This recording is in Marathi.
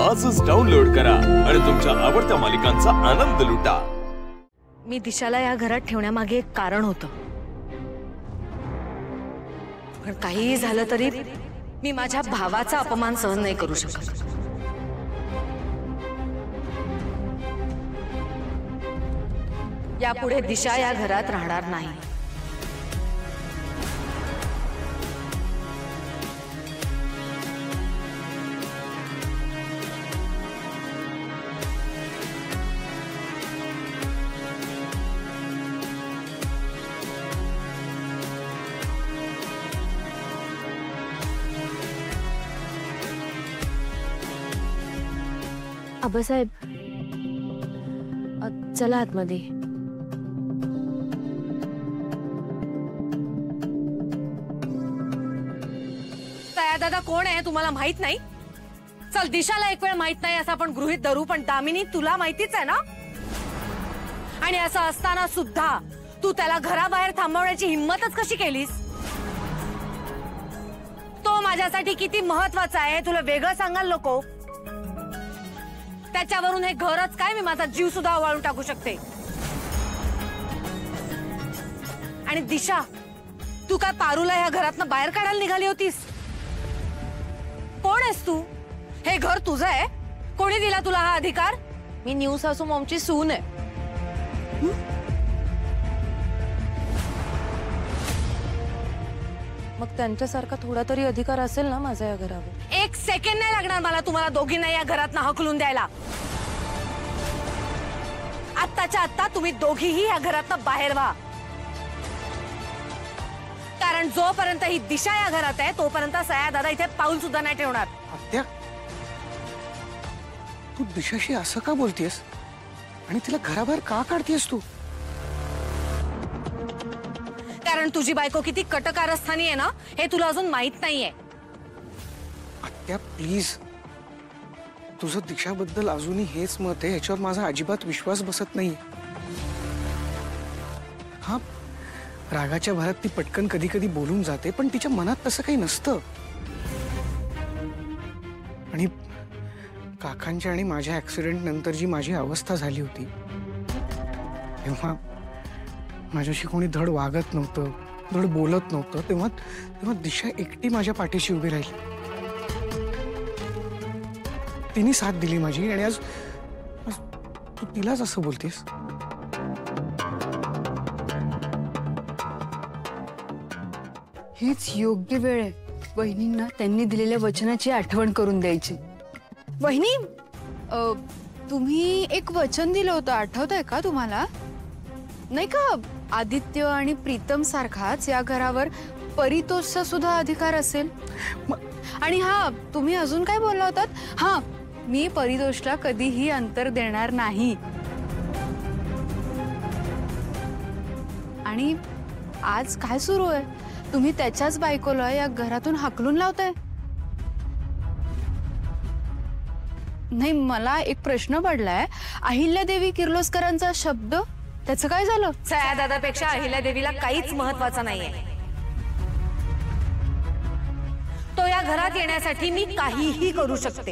आजच डाउनलोड करा आणि तुमच्या आवडत्या मालिकांचा आनंद लुटा। मी दिशाला या घरात ठेवण्यामागे एक कारण होतं, पण काहीही झालं तरी मी माझ्या भावाचा अपमान सहन नाही करू शकत। यापुढे दिशा या घरात राहणार नाही। आबासाहेब, चला आतमध्ये। दादा कोण आहे तुम्हाला माहित नाही? चल, दिशाला एक वेळ माहित नाही असं आपण गृहीत धरू, पण दामिनी तुला माहितीच आहे ना। आणि असं असताना सुद्धा तू त्याला घराबाहेर थांबवण्याची हिम्मतच कशी केलीस? तो माझ्यासाठी किती महत्वाचा आहे तुला वेगळं सांगाल नको? त्याच्यावरून हे घरच काय, मी माझा जीव सुद्धा ओवाळून टाकू शकते। आणि दिशा, तू काय पारूला या घरातनं बाहेर काढायला निघाली होतीस? कोण आहेस तू? हे घर तुझं आहे? कोणी दिला तुला हा अधिकार? मी न्यू सासू मॉमची सून आहे। मग त्यांच्यासारखा थोडा तरी अधिकार असेल ना माझा या घरावर? एक सेकंड नाही लागणार मला तुम्हाला दोघींना या घरातनं हकलून द्यायला। आत्ताच्या आत्ता तुम्ही दोघीही या घरातनं बाहेर व्हा, कारण जोपर्यंत ही दिशा या घरात आहे तोपर्यंत सया दादा इथे पाऊल सुद्धा नाही ठेवणार। आत्या, तू दिशाशी असं का बोलतेस आणि तिला घराबाहेर का काढतेस तू? कारण तुझी बायको किती कटकारस्थानी आहे ना हे तुला अजून माहित नाहीये। आत्या प्लीज, तुझं दिशाबद्दल अजूनही हेच मत आहे, याच्यावर माझा अजिबात विश्वास बसत नाही। हा, रागाच्या भरात ती पटकन कधी कधी बोलून जाते, पण तिच्या मनात तसं काही नसतं। आणि काकांच्या आणि माझ्या ऍक्सिडेंट नंतर जी माझी अवस्था झाली होती तेव्हा माझ्याशी कोणी धड वागत नव्हतं, धड बोलत नव्हतं, तेव्हा तेव्हा दिशा एकटी माझ्या पाठीशी उभी राहिली। तिने साथ दिली माझी, आणि आज तू तिलाच असं बोलतेस? हीच योग्य वेळ आहे वहिनींना त्यांनी दिलेल्या वचनाची आठवण करून द्यायची। वहिनी, तुम्ही एक वचन दिलं होतं, आठवतंय का तुम्हाला? नाही का, आदित्य आणि प्रीतम सारखाच या घरावर परितोषचा सुद्धा अधिकार असेल। आणि हा, तुम्ही अजून काय बोलला होतात? हा, मी परितोषला कधीही अंतर देणार नाही। आणि आज काय सुरू आहे? तुम्ही त्याच्याच बायकोला या घरातून हाकलून लावताय। नाही, मला एक प्रश्न पडलाय, अहिल्यादेवी किर्लोस्करांचा शब्द त्याचं काय झालं? सया दादापेक्षा अहिल्यादेवीला काहीच महत्वाचं नाहीये। तो या घरात येण्यासाठी मी काहीही करू शकते,